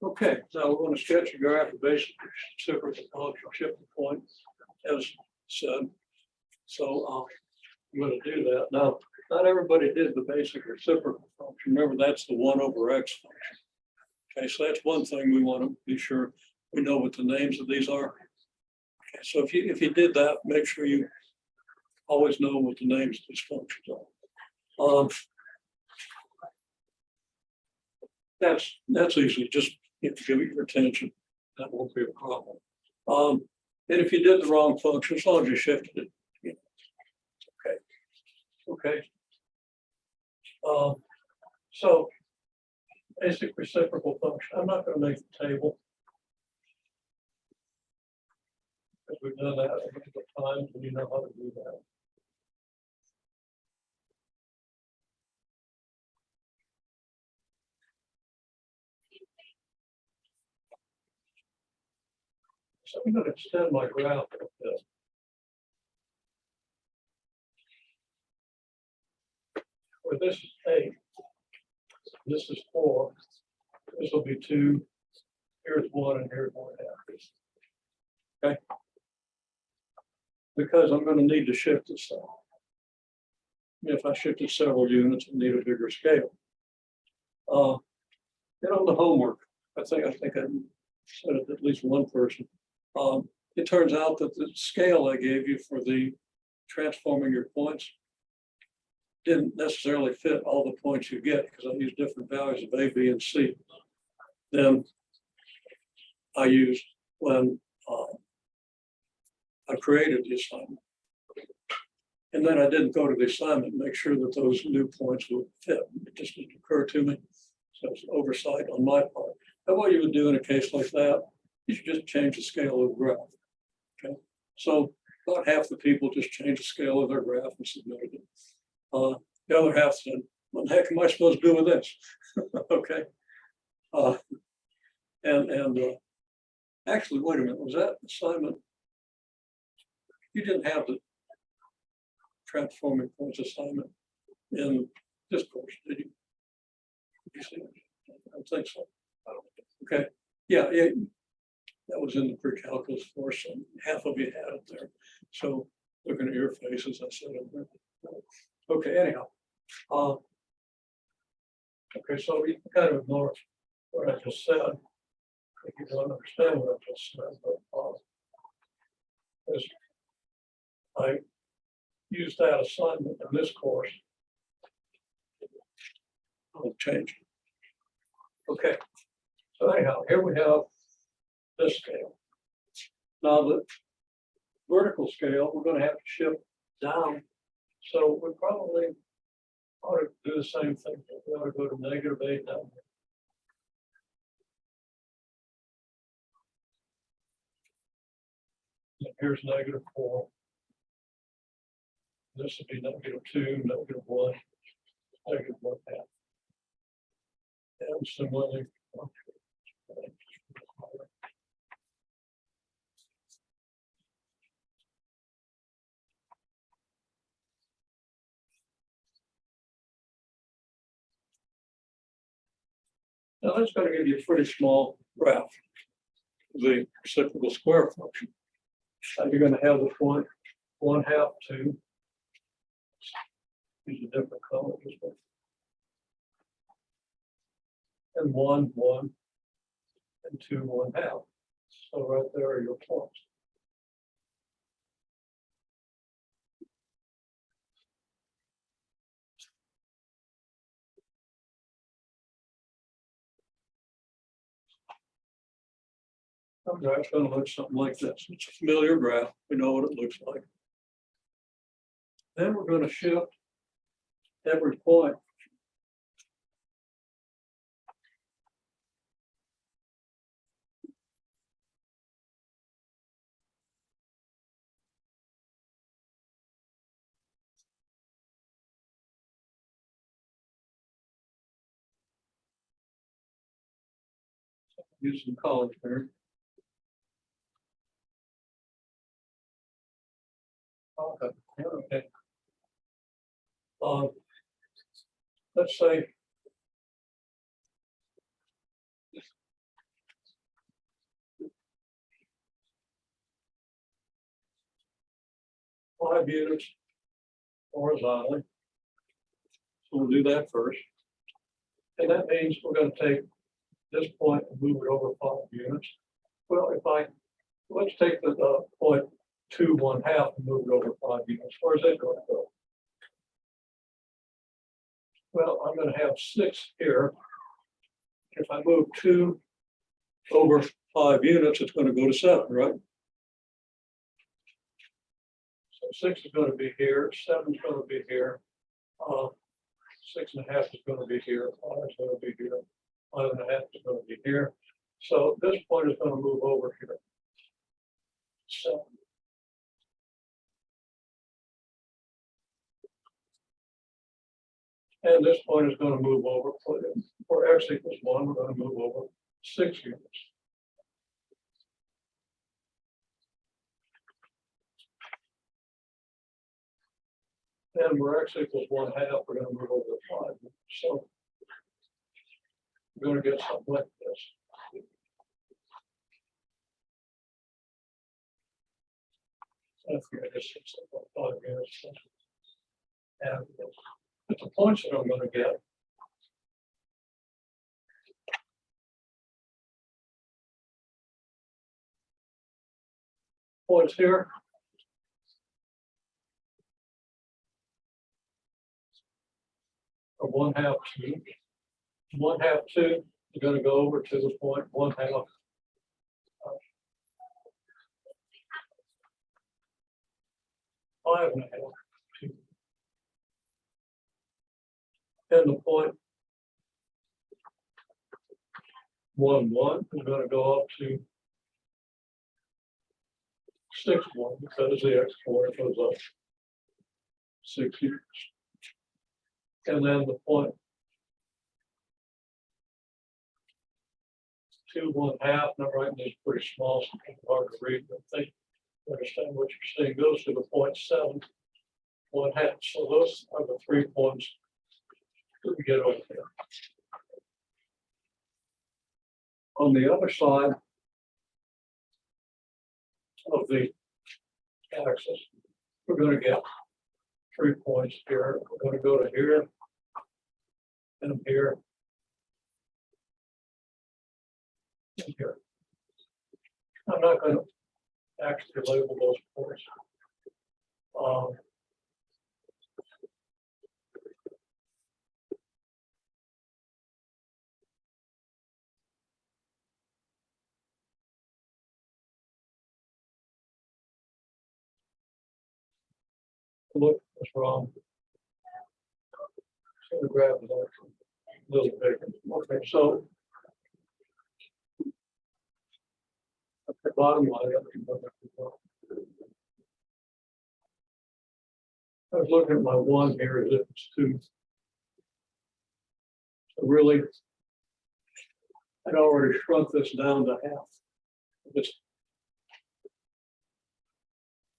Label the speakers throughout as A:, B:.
A: Okay, now we're going to sketch a graph of basic reciprocal function shifting point, as said. So I'm going to do that. Now, not everybody did the basic reciprocal function. Remember, that's the 1 over x function. Okay, so that's one thing we want to be sure we know what the names of these are. Okay, so if you did that, make sure you always know what the names of these functions are. That's easy. Just give it your attention. That won't be a problem. And if you did the wrong function, as long as you shifted it, you know, okay. So basic reciprocal function. I'm not going to make the table because we've done that a couple of times, and you know how to do that. So I'm going to extend my graph a bit. Where this is 8, this is 4, this will be 2, here's 1, and here's 1/2. Okay? Because I'm going to need to shift this stuff. If I shifted several units, I need a bigger scale. Get on the homework. I think I said it to at least one person. It turns out that the scale I gave you for the transforming your points didn't necessarily fit all the points you get because I used different values of A, B, and C than I used when I created the assignment. And then I didn't go to the assignment and make sure that those new points would fit. It just didn't occur to me. So it's an oversight on my part. And what you would do in a case like that, you should just change the scale of the graph. Okay. So about half the people just change the scale of their graph and submitted it. The other half said, what the heck am I supposed to do with this? Okay. Actually, wait a minute, was that assignment? You didn't have the transforming points assignment in this course, did you? Did you see it? I don't think so. I don't think. Okay. Yeah, that was in the pre-calculus course, and half of you had it there. So looking at your faces, I said it there. Okay, anyhow. Okay, so you kind of ignore what I just said. If you don't understand what I just said, but as I used that assignment in this course, I'll change it. Okay, so anyhow, here we have this scale. Now the vertical scale, we're going to have to shift down. So we probably ought to do the same thing. We ought to go to -8 down here. And here's -4. This would be -2, -1, -1/2. And similarly, now that's going to give you a pretty small graph, the reciprocal square function. You're going to have the point 1/2, 2. Use a different color this way. And 1, 1, and 2, 1/2. So right there are your points. Our graph's going to look something like this. It's a familiar graph. We know what it looks like. Then we're going to shift every point. Use some colors there. Okay. Let's say 5 units horizontally. So we'll do that first. And that means we're going to take this point and move it over 5 units. Well, let's take the point 2 1/2 and move it over 5 units. Where's that going to go? Well, I'm going to have 6 here. If I move 2 over 5 units, it's going to go to 7, right? So 6 is going to be here, 7 is going to be here, 6 1/2 is going to be here, 5 is going to be here, 5 1/2 is going to be here. So this point is going to move over here. 7. And this point is going to move over, for x equals 1, we're going to move over 6 units. And where x equals 1/2, we're going to move over 5 units. So we're going to get something like this. I guess it's about 5 units. And the points that I'm going to get points here are 1/2 2. 1/2 2 is going to go over to the point 1/2. 5 1/2 2. And the point 1 1 is going to go up to 6 1 because the x coordinate goes up 6 units. And then the point 2 1/2. Now writing these pretty small, so it's hard to read, but think understand what you're saying. Goes to the point 7 1/2. So those are the 3 points that we get over there. On the other side of the axis, we're going to get 3 points here. We're going to go to here and here and here. I'm not going to actually label those points. Look, what's wrong? So the graph is actually a little bigger. Okay, so at the bottom line, I was looking at my 1 here as if it's 2. So really, I'd already shrunk this down to half. This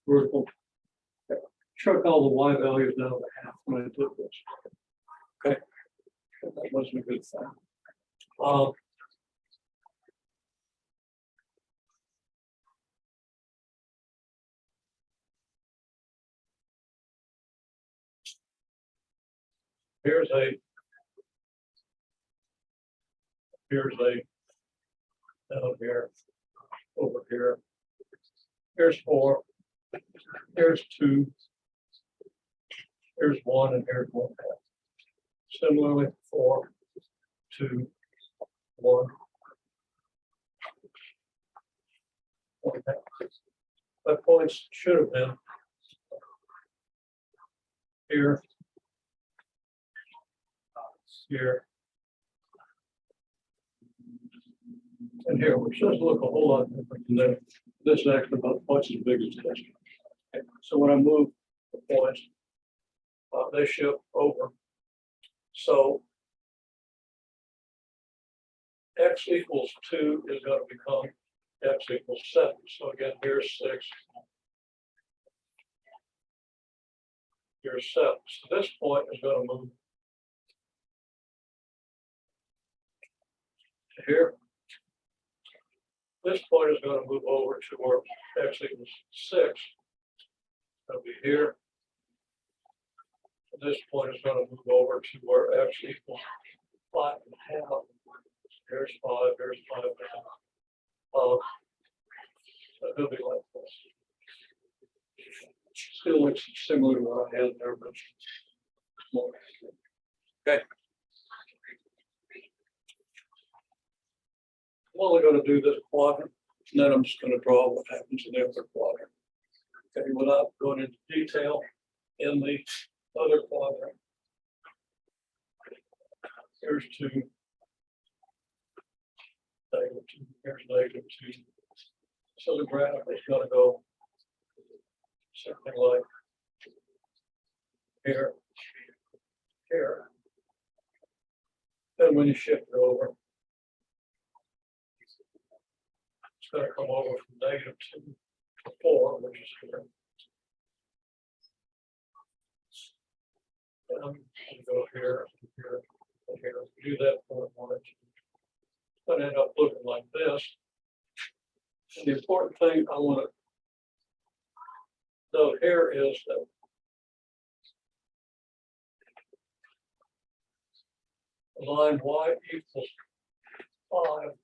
A: vertical. Shrunk all the y values down to half when I did this. Okay, that wasn't a good thing. Here's down here, over here. Here's 4. Here's 2. Here's 1, and here's 1/2. Similarly, 4, 2, 1. 1/2. My points should have been here, here, and here, which doesn't look a whole lot different than that. This is actually about twice as big as this. Okay. So when I move the points, they shift over. So x equals 2 is going to become x equals 7. So again, here's 6. Here's 7. So this point is going to move to here. This point is going to move over to where x equals 6. It'll be here. At this point, it's going to move over to where X equals 5.5. Here's 5, here's 5.5. So it'll be like this. Still looks similar to what I had there, but smaller. Okay. I'm only going to do this quadrant, and then I'm just going to draw what happens in the other quadrant. Okay, without going into detail in the other quadrant. Here's 2. -2. Here's -2. So the graph is going to go something like here, here. Then when you shift it over, it's going to come over from -2 to 4, which is here. And I'm going to go here, here, and here. Do that for a moment. It's going to end up looking like this. And the important thing I want to note here is that line y equals 5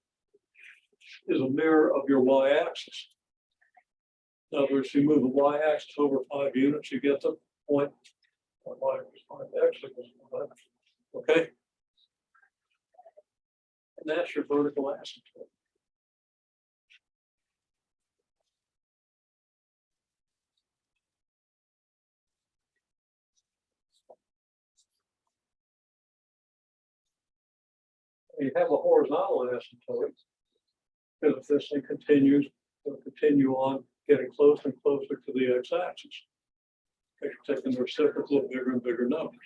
A: is a mirror of your y-axis. In other words, you move the y-axis over 5 units, you get the point. Y equals 5, x equals 5. Okay? And that's your vertical asymptote. You have a horizontal asymptote, because if this thing continues, it'll continue on getting closer and closer to the x-axis. You're taking the reciprocal of bigger and bigger numbers.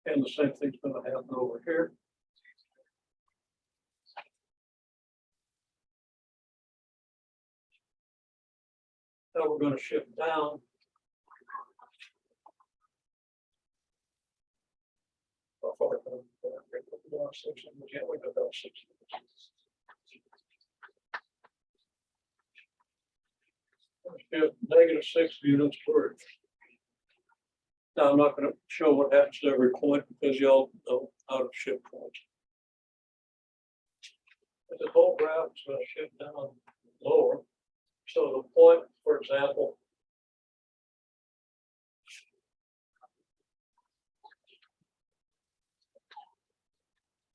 A: And the same thing's going to happen over here. Now we're going to shift down. How far can we go? 6, we can't wait about 6. -6 units per. Now I'm not going to show what happens to every point because y'all know how to shift points. But the whole graph is going to shift down lower. So the point, for example,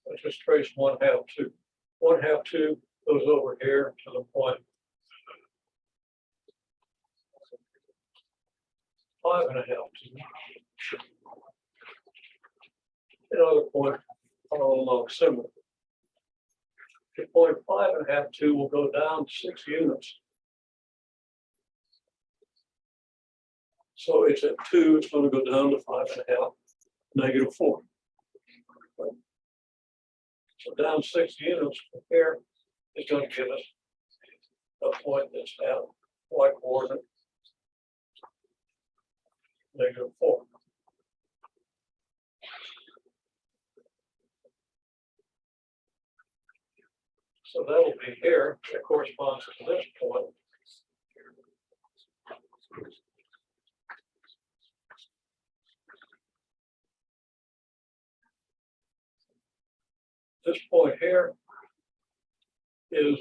A: let's just trace 1/2 2. 1/2 2 goes over here to the point 5.5 2. Another point along similar. The point 5.5 2 will go down 6 units. So it's at 2, it's going to go down to 5.5, -4. So down 6 units from here is going to give us a point that's at y coordinate -4. So that'll be here. That corresponds to this point. This point here is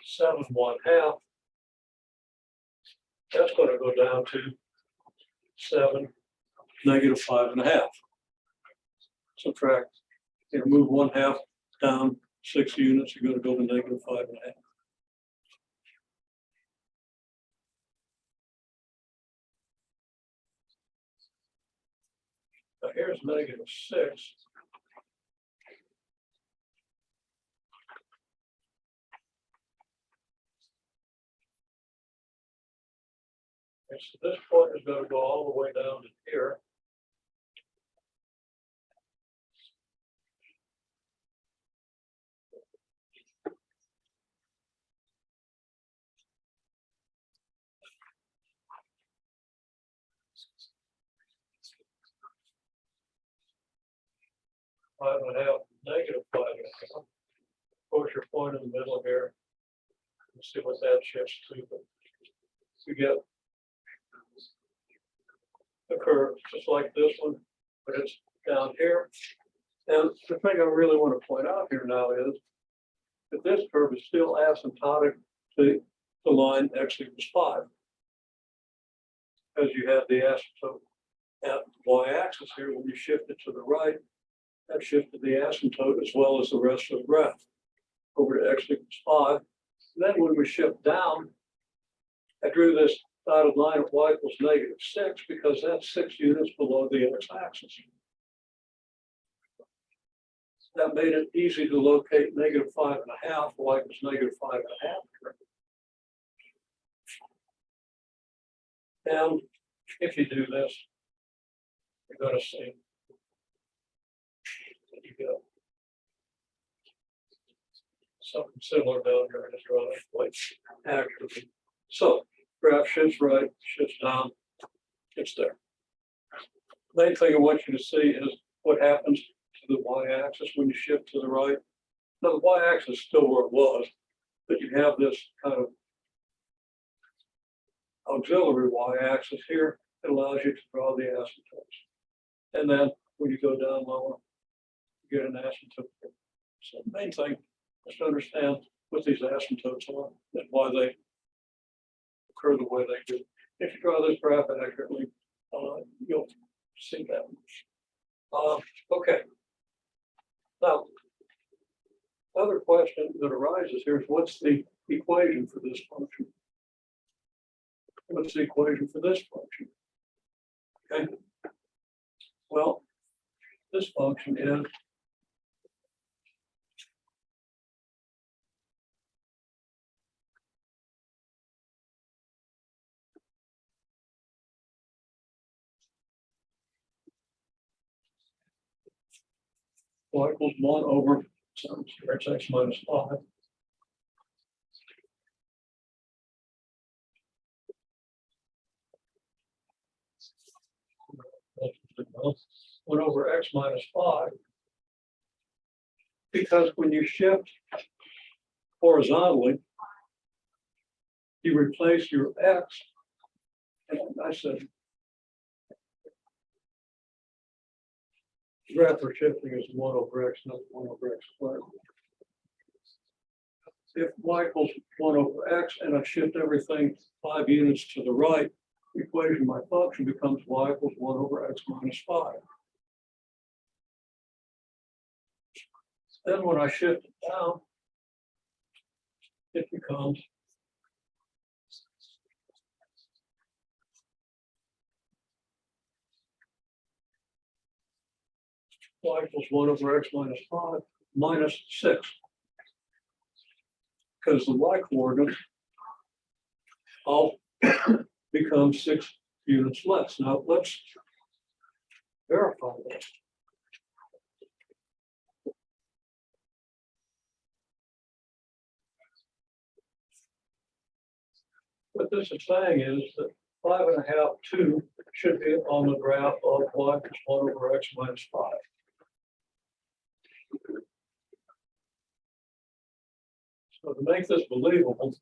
A: seven 1/2. That's going to go down to 7 -5.5. Subtract, move 1/2 down 6 units, you're going to go to -5.5. Now here's -6. And so this point is going to go all the way down to here. -5.5, -5.5. course, your point in the middle here. Let's see what that shifts to. But you get a curve just like this one, but it's down here. And the thing I really want to point out here now is that this curve is still asymptotic to the line x equals 5. Because you have the asymptote at the y-axis here, when you shift it to the right, that shifted the asymptote as well as the rest of the graph over to x equals 5. Then when we shift down, I drew this dotted line at y equals -6 because that's 6 units below the x-axis. That made it easy to locate -5.5, y equals -5.5. And if you do this, you're going to see that you get something similar down here in this drawing, like accurately. So graph shifts right, shifts down, it's there. Main thing I want you to see is what happens to the y-axis when you shift to the right. Now the y-axis is still where it was, but you have this kind of auxiliary y-axis here. It allows you to draw the asymptotes. And then when you go down lower, you get an asymptote. So the main thing is to understand what these asymptotes are and why they occur the way they do. If you draw this graph accurately, you'll see that. Okay. Now, other question that arises here is what's the equation for this function? What's the equation for this function? Okay. Well, this function is y equals 1 over x minus 5. One over x minus 5. Because when you shift horizontally, you replace your x, and I said graph for shifting is 1 over x, not 1 over x squared. If y equals 1 over x and I shift everything 5 units to the right, the equation of my function becomes y equals 1 over x minus 5. Then when I shift it down, it becomes y equals 1 over x minus 5 minus 6. Because the y coordinate all becomes 6 units less. Now let's verify that. What this is saying is that 5.5, 2 should be on the graph of y equals 1 over x minus 5. So to make this believable,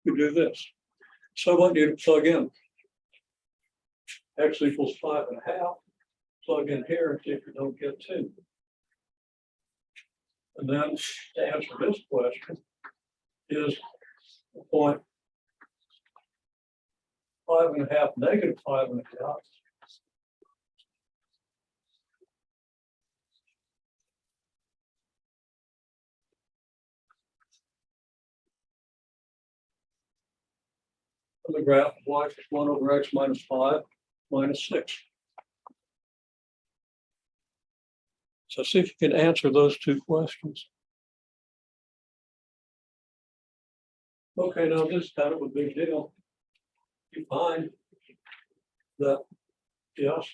A: we do this. So I want you to plug in x equals 5.5. Plug in here and see if you don't get 2. And then to answer this question is the point 5.5 negative 5.5. On the graph of y equals 1 over x minus 5 minus 6. So see if you can answer those two questions. Okay, now this is kind of a big deal. You find that Yes.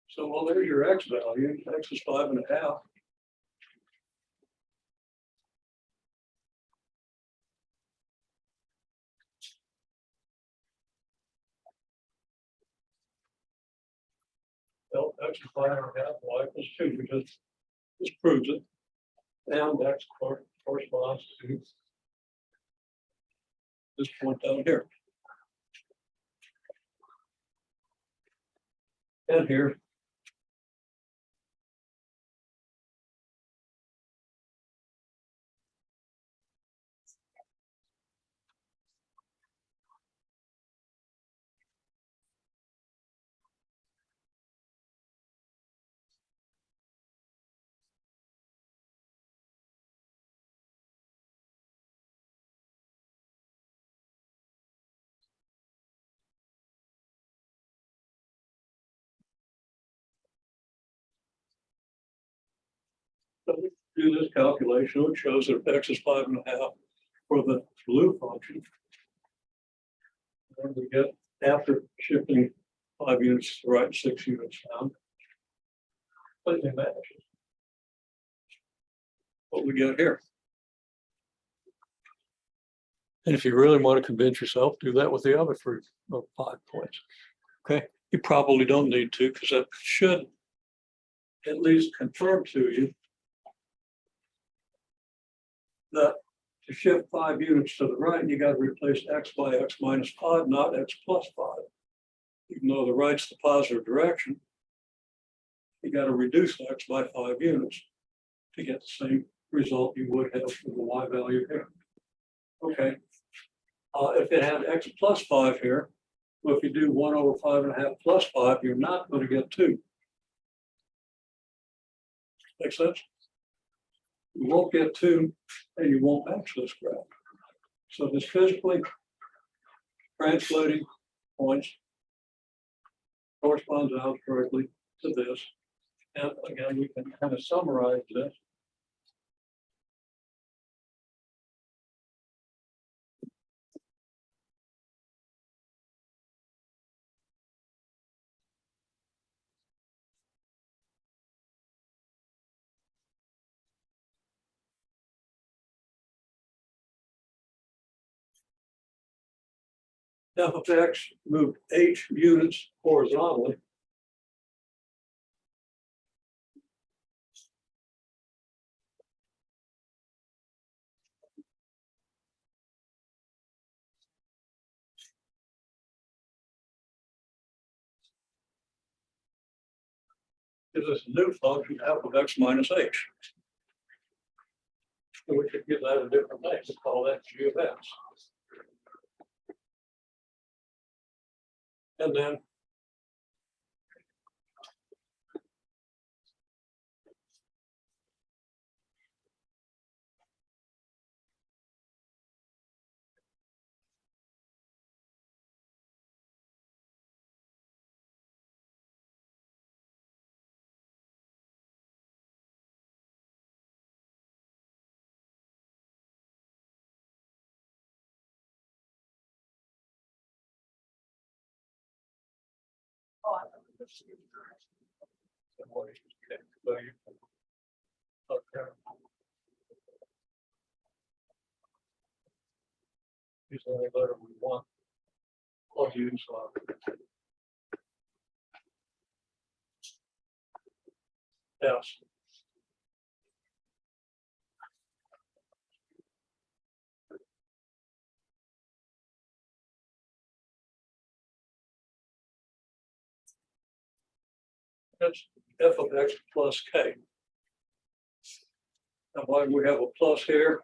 A: So, well, there's your X value. X is 5.5. Well, X is 5.5, Y equals 2, because this proves it. And X corresponds to this point down here. And here. So we do this calculation, which shows that X is 5.5 for the blue function. And we get, after shifting 5 units to the right, 6 units down, completely matches what we get here. And if you really want to convince yourself, do that with the other 3 or 5 points. Okay, you probably don't need to, because that should at least confirm to you that to shift 5 units to the right, you got to replace X by X minus 5, not X plus 5. Even though the right's the positive direction, you got to reduce X by 5 units to get the same result you would have for the Y value here. Okay. If it had X plus 5 here, well, if you do 1 over 5.5 plus 5, you're not going to get 2. Make sense? You won't get 2 and you won't match this graph. So this physically translating points corresponds out correctly to this. And again, we can kind of summarize this. F of X moved H units horizontally. Gives us a new function, F of X minus H. And we could give that a different name, we call that G of X. And then use any letter we want. I'll use S. That's F of X plus K. And why we have a plus here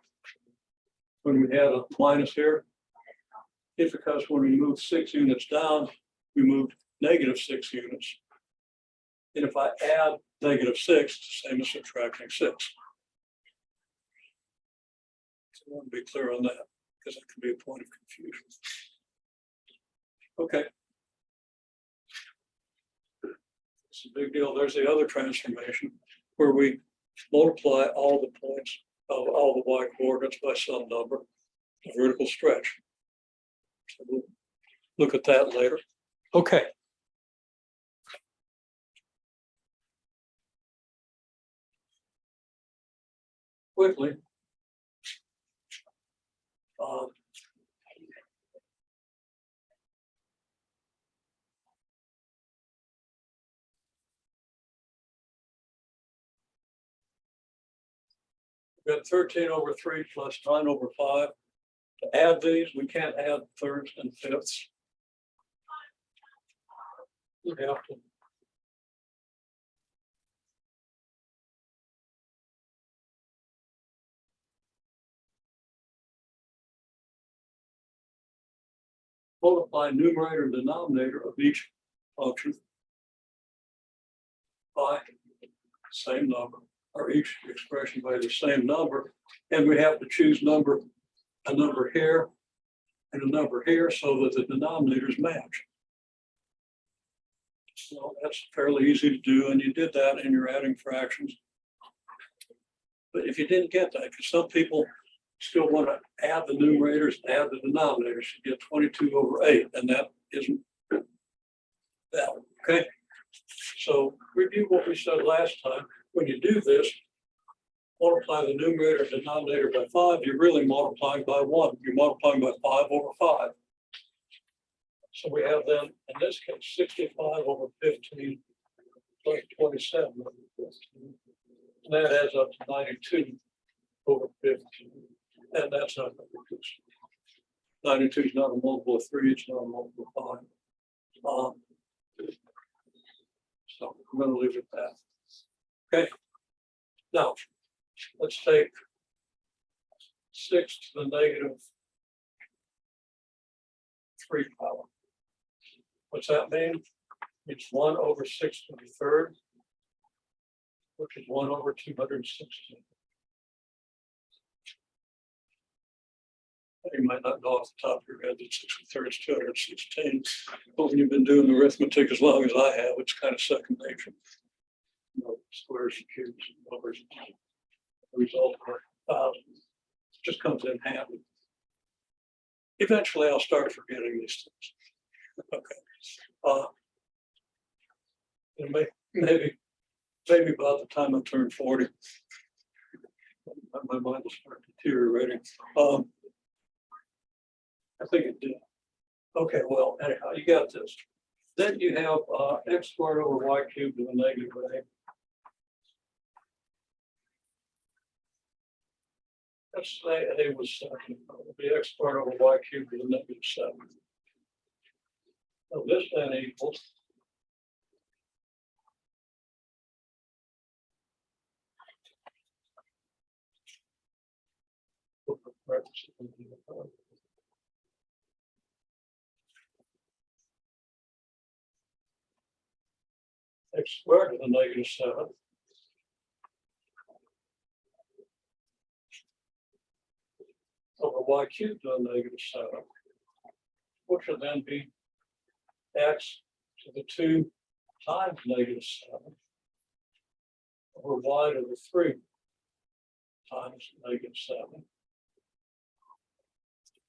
A: when we had a minus here? It's because when we moved 6 units down, we moved -6 units. And if I add -6, it's the same as subtracting 6. So I want to be clear on that because it can be a point of confusion. Okay. It's a big deal. There's the other transformation where we multiply all the points of all the y coordinates by some number, a vertical stretch. So we'll look at that later. Okay. Quickly. We've got 13 over 3 plus 9 over 5. To add these, we can't add thirds and fifths. We have to multiply numerator and denominator of each function by the same number, or each expression by the same number. And we have to choose a number here and a number here so that the denominators match. So that's fairly easy to do, and you did that in your adding fractions. But if you didn't get that, because some people still want to add the numerators, add the denominators, you get 22 over 8, and that isn't that one, okay? So review what we said last time. When you do this, multiply the numerator and denominator by 5, you're really multiplying by 1. You're multiplying by 5 over 5. So we have then, in this case, 65 over 15 plus 27 over 15. And that adds up to 92 over 15. And that's not going to be 92 is not a multiple of 3, it's not a multiple of 5. So I'm going to leave it at that. Okay. Now, let's take 6 to the negative 3 power. What's that mean? It's 1 over 6 to the third, which is 1 over 216. You might not know off the top of your head that 6 to the third is 216. But when you've been doing the arithmetic as long as I have, it's kind of second nature. You know, squares and cubes and numbers. The result of thousands just comes in handy. Eventually, I'll start forgetting these things. Okay. And maybe about the time I turn 40, my mind will start deteriorating. I think it did. Okay, well, anyhow, you got this. Then you have x squared over y cubed to the negative a. Let's say a was 7. It would be x squared over y cubed to the negative 7. So this then equals x squared to the negative 7 over y cubed to the negative 7, which would then be x to the 2 times negative 7 over y to the 3 times negative 7,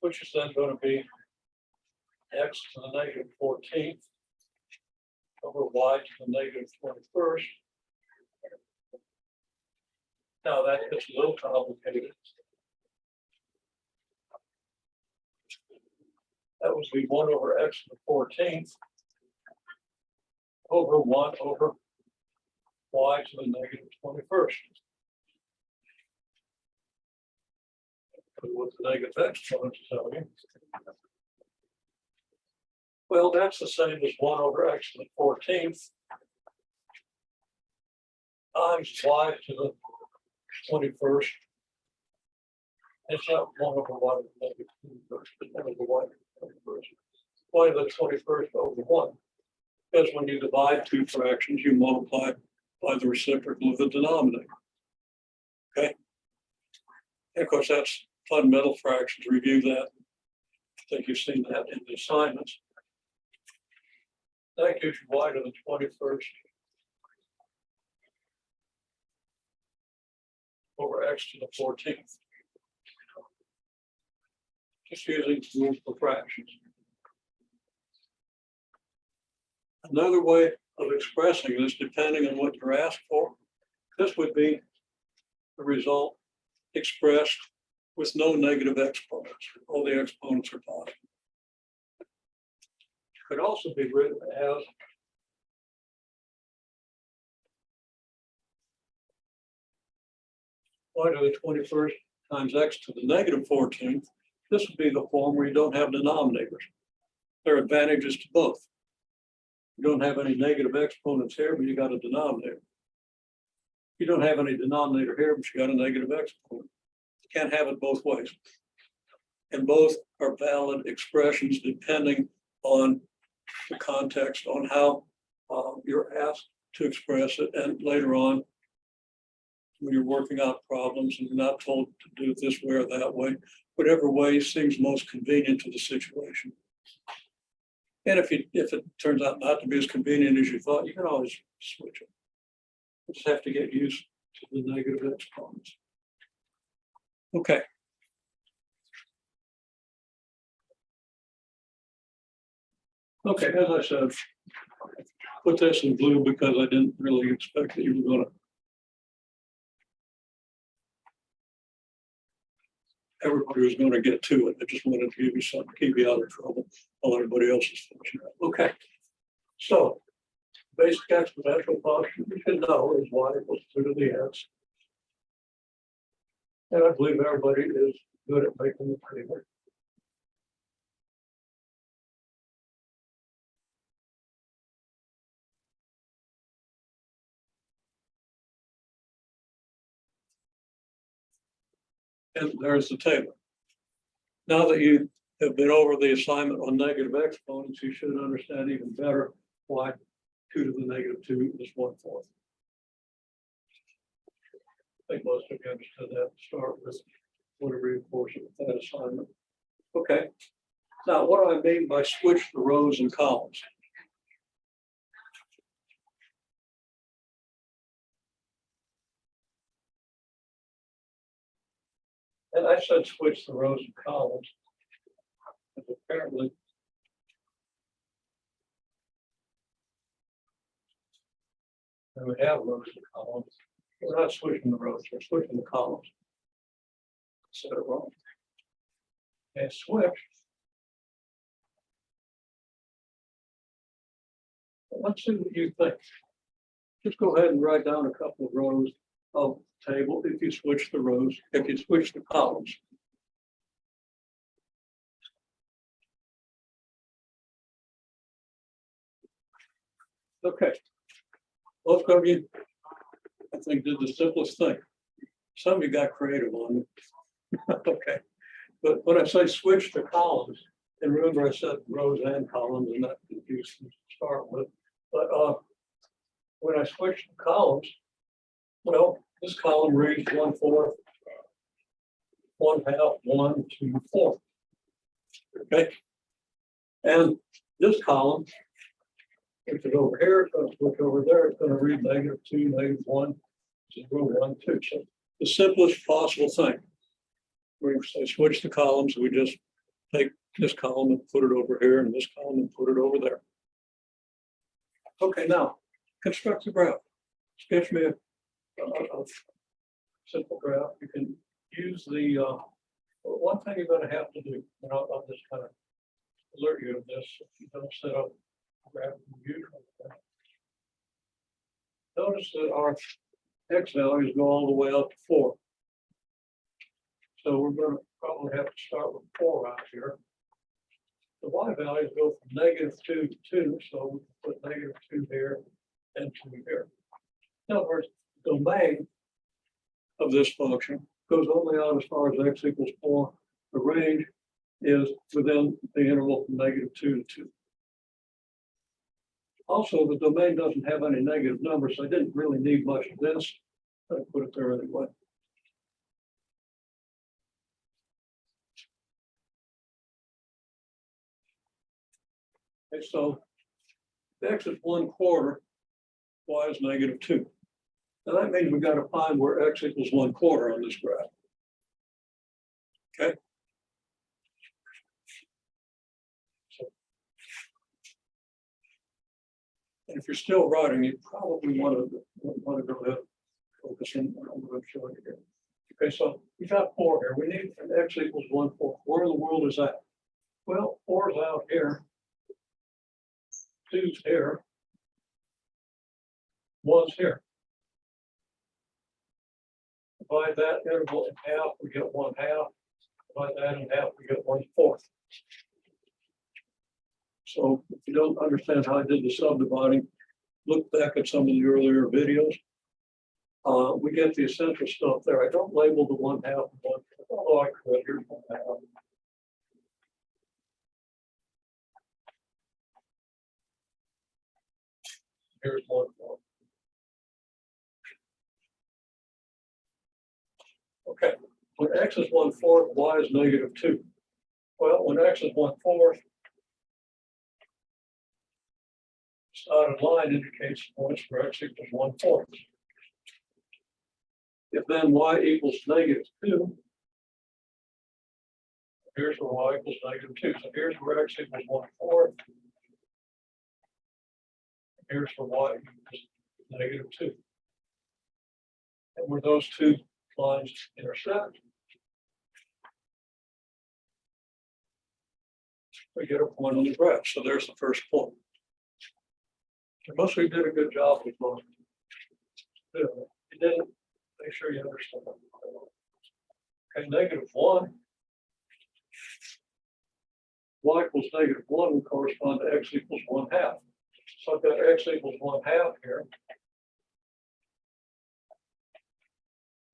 A: which is then going to be x to the negative 14th over y to the negative 21st. Now that gets a little complicated. That would be 1 over x to the 14th over 1 over y to the negative 21st. What the negative exponents tell you. Well, that's the same as 1 over x to the 14th times y to the 21st. It's not 1 over y to the negative 21st, but 1 over y to the 21st. Y to the 21st over 1. Because when you divide two fractions, you multiply by the reciprocal of the denominator. Okay? And of course, that's fundamental fractions. Review that. I think you've seen that in the assignments. That gives you y to the 21st over x to the 14th. Just using rules for fractions. Another way of expressing this, depending on what you're asked for, this would be the result expressed with no negative exponents. All the exponents are positive. It could also be written as y to the 21st times x to the negative 14th. This would be the form where you don't have denominators. There are advantages to both. You don't have any negative exponents here, but you got a denominator. You don't have any denominator here, but you got a negative exponent. You can't have it both ways. And both are valid expressions depending on the context, on how you're asked to express it. And later on, when you're working out problems and you're not told to do it this way or that way, whatever way seems most convenient to the situation. And if it turns out not to be as convenient as you thought, you can always switch it. You just have to get used to the negative exponents. Okay. Okay, as I said, put this in blue because I didn't really expect that you were going to everybody was going to get to it. I just wanted to give you something to keep you out of trouble while everybody else is finishing up. Okay. So basic exponential function you should know is y equals 2 to the s. And I believe everybody is good at making the table. And there's the table. Now that you have been over the assignment on negative exponents, you should understand even better why 2 to the negative 2 is 1/4. I think most of you understood that to start with. I want to reinforce it with that assignment. Okay. Now, what do I mean by switch the rows and columns? And I said switch the rows and columns. And apparently, and we have rows and columns. We're not switching the rows, we're switching the columns. Said it wrong. And switch. Let's see what you think. Just go ahead and write down a couple of rows of the table if you switch the rows, if you switch the columns. Okay. Most of you, I think, did the simplest thing. Some of you got creative on it. Okay. But when I say switch the columns, and remember I said rows and columns and that confused to start with. But when I switch the columns, well, this column reads 1/4, 1/2, 1, 2, 4. Okay. And this column, if it's over here, it's going to switch over there, it's going to read -2, -1, 0, 1, 2. So the simplest possible thing. We say switch the columns, we just take this column and put it over here and this column and put it over there. Okay, now construct a graph. Sketch me a simple graph. You can use the one thing you're going to have to do, and I'll just kind of alert you of this if you don't set up a graph usually. Notice that our x values go all the way up to 4. So we're going to probably have to start with 4 out here. The y values go from -2 to 2, so we can put -2 here and 2 here. In other words, the domain of this function goes only out as far as x equals 4. The range is within the interval from -2 to 2. Also, the domain doesn't have any negative numbers, so I didn't really need much of this. I put it there anyway. Okay, so x is 1/4, y is -2. Now that means we got to find where x equals 1/4 on this graph. Okay. So, and if you're still writing, you probably want to go ahead and focus on what I'm going to show you here. Okay, so we got 4 here. We need an x equals 1/4. Where in the world is that? Well, 4 is out here. 2's here. 1's here. Divide that interval in half, we get 1/2. Divide that in half, we get 1/4. So if you don't understand how I did the subdividing, look back at some of the earlier videos. We get the essential stuff there. I don't label the 1/2 and 1/4, although I could. Here's 1/2. Here's 1/4. Okay, when x is 1/4, y is -2. Well, when x is 1/4, this dotted line indicates points where x equals 1/4. If then y equals -2, here's where y equals -2. So here's where x equals 1/4. Here's where y equals -2. And where those two lines intersect, we get a point on the graph. So there's the first point. Most of you did a good job with most. If you didn't, make sure you understand. Okay, -1. Y equals -1 will correspond to x equals 1/2. So I've got x equals 1/2 here.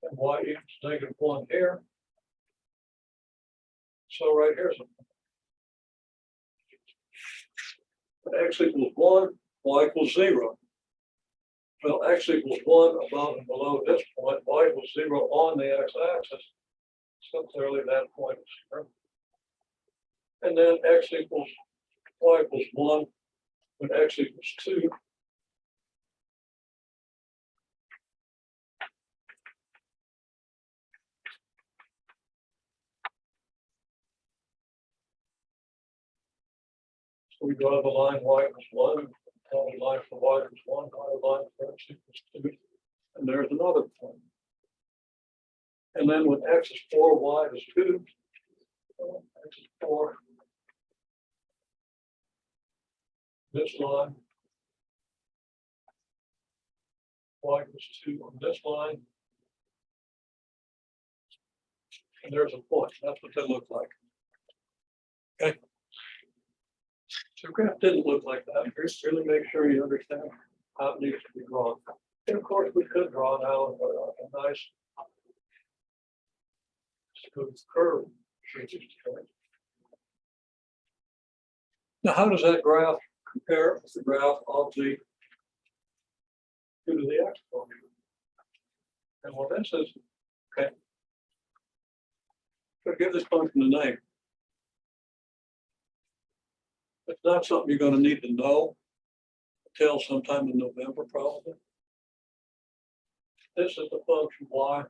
A: And y equals -1 here. So right here's a x equals 1, y equals 0. Well, x equals 1 above and below this point, y equals 0 on the x-axis. So clearly that point is here. And then y equals 1 when x equals 2. So we draw the line y equals 1, draw the line for y equals 1, draw the line for x equals 2. And there's another point. And then when x is 4, y is 2. X is 4. This line. Y equals 2 on this line. And there's a point. That's what they look like. Okay. So the graph didn't look like that. Really make sure you understand how it needs to be drawn. And of course, we could draw now a nice smooth curve. Now, how does that graph compare with the graph of the 2 to the x function? And what this is, okay. So give this function a name. It's not something you're going to need to know until sometime in November, probably. This is the function y.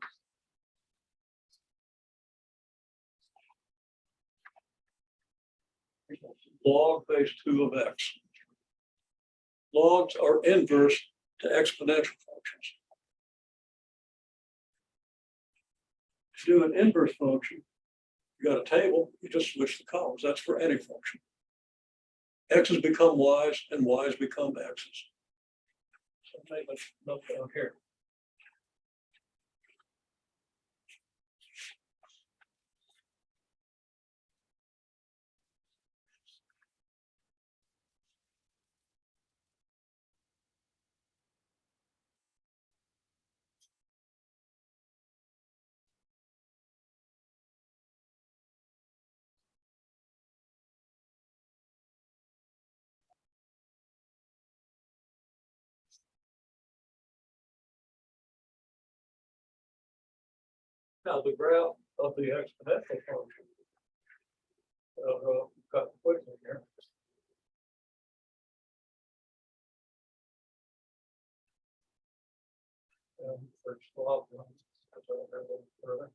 A: Log base 2 of x. Logs are inverse to exponential functions. To do an inverse function, you got a table, you just switch the columns. That's for any function. X's become y's and y's become x's. So take a note down here. Now the graph of the exponential function. Got quickly here. for swap runs. That's what I heard a little further.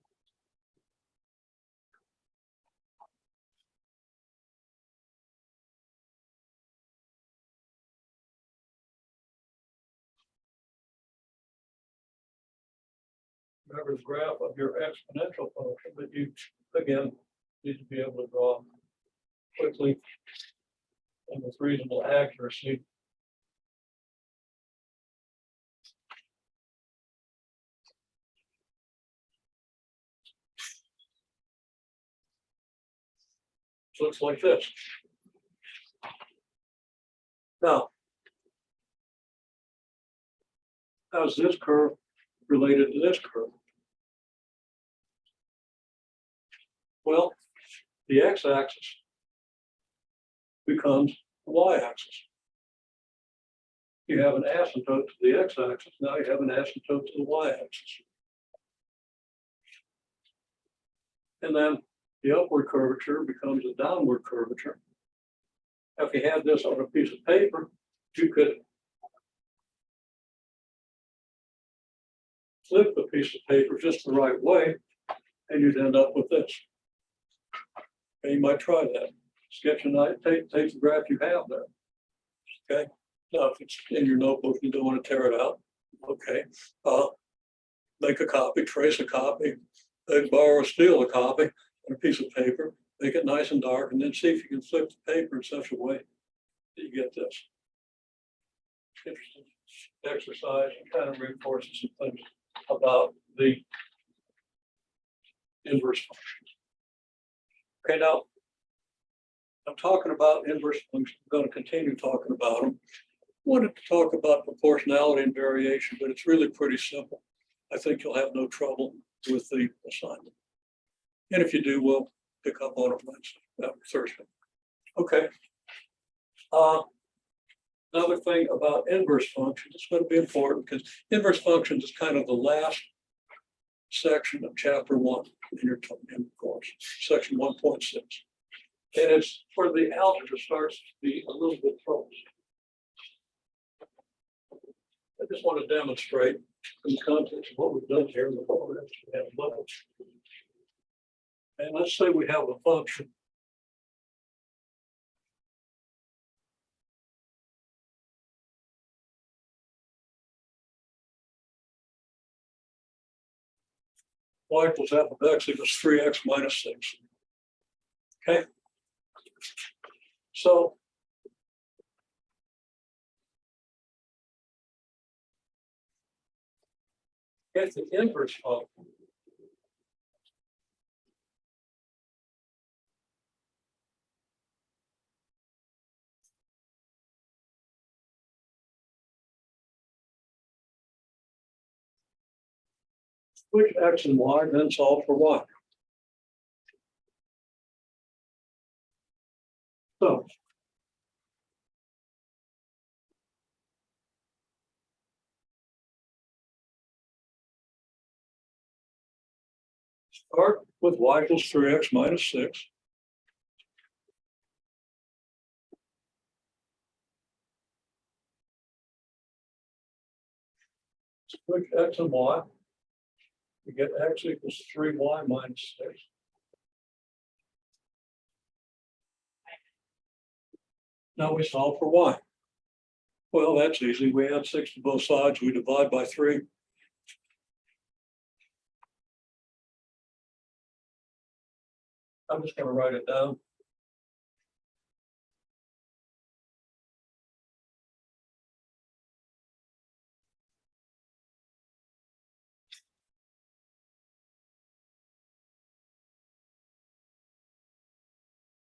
A: Remember the graph of your exponential function, but you, again, need to be able to draw quickly and with reasonable accuracy. So looks like this. Now, how's this curve related to this curve? Well, the x-axis becomes the y-axis. You have an asymptote to the x-axis, now you have an asymptote to the y-axis. And then the upward curvature becomes a downward curvature. If you had this on a piece of paper, you could flip the piece of paper just the right way, and you'd end up with this. And you might try that. Sketch a night, take the graph you have there. Okay. Now, if it's in your notebook, you don't want to tear it out. Okay. Make a copy, trace a copy, then borrow or steal a copy on a piece of paper, make it nice and dark, and then see if you can flip the paper in such a way that you get this. Interesting exercise and kind of reinforces some things about the inverse functions. Okay, now I'm talking about inverse functions. I'm going to continue talking about them. I wanted to talk about proportionality and variation, but it's really pretty simple. I think you'll have no trouble with the assignment. And if you do, we'll pick up on it Wednesday, Thursday. Okay. Another thing about inverse functions, it's going to be important because inverse functions is kind of the last section of chapter 1 in your course, section 1.6. And it's where the algebra starts to be a little bit close. I just want to demonstrate in the context of what we've done here, the what we actually have levels. And let's say we have a function. Y equals f of x equals 3x minus 6. Okay. So get the inverse function. Switch x and y, then solve for y. So start with y equals 3x minus 6. Switch x and y. We get x equals 3y minus 6. Now we solve for y. Well, that's easy. We add 6 to both sides. We divide by 3. I'm just going to write it down.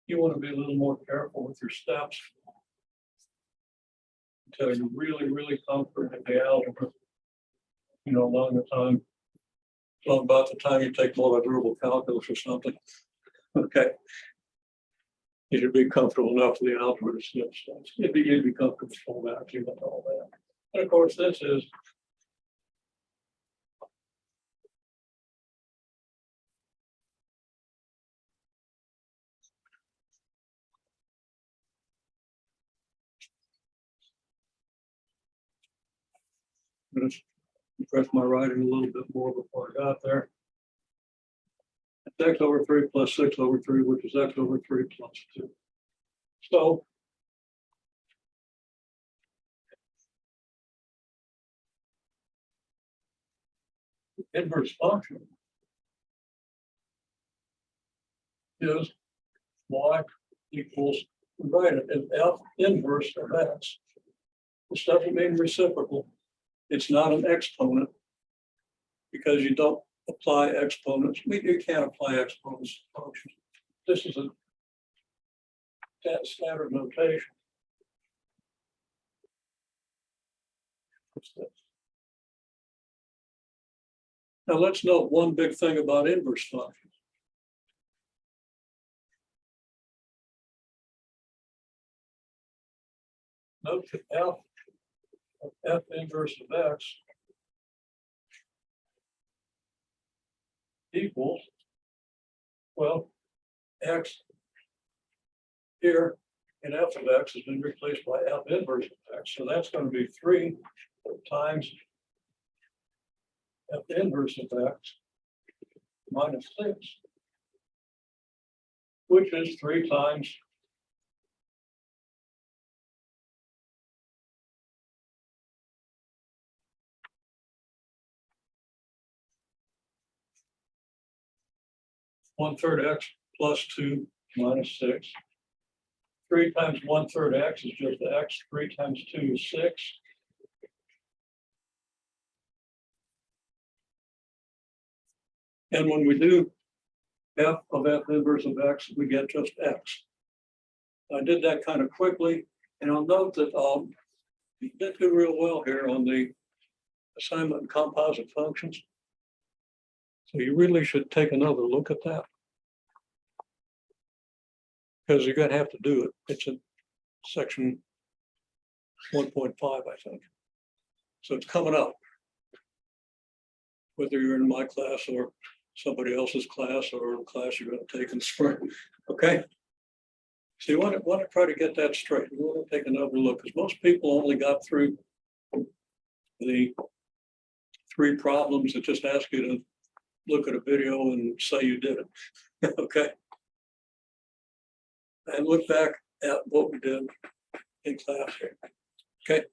A: You want to be a little more careful with your steps until you're really, really comfortable with the algebra. You know, along the time, it's not about the time you take multivariable calculus or something. Okay. You should be comfortable enough with the algebra to skip steps. You'd be comfortable with that, with all that. And of course, this is Press my writing a little bit more before I got there. It's x over 3 plus 6 over 3, which is x over 3 plus 2. So inverse function is y equals, right, is f inverse of x. This doesn't mean reciprocal. It's not an exponent because you don't apply exponents. You can't apply exponents to functions. This is a standard notation. What's this? Now let's note one big thing about inverse functions. Note that f of f inverse of x equals, well, x here in f of x has been replaced by f inverse of x. So that's going to be 3 times f inverse of x minus 6, which is 3 times one-third x plus 2 minus 6. 3 times one-third x is just x. 3 times 2 is 6. And when we do f of f inverse of x, we get just x. I did that kind of quickly, and I'll note that you did do real well here on the assignment and composite functions. So you really should take another look at that, because you're going to have to do it. It's in section 1.5, I think. So it's coming up, whether you're in my class or somebody else's class or a class you're going to take in spring. Okay. So you want to try to get that straight. You want to take another look, because most people only got through the 3 problems that just ask you to look at a video and say you did it. Okay. And look back at what we did in class here. Okay.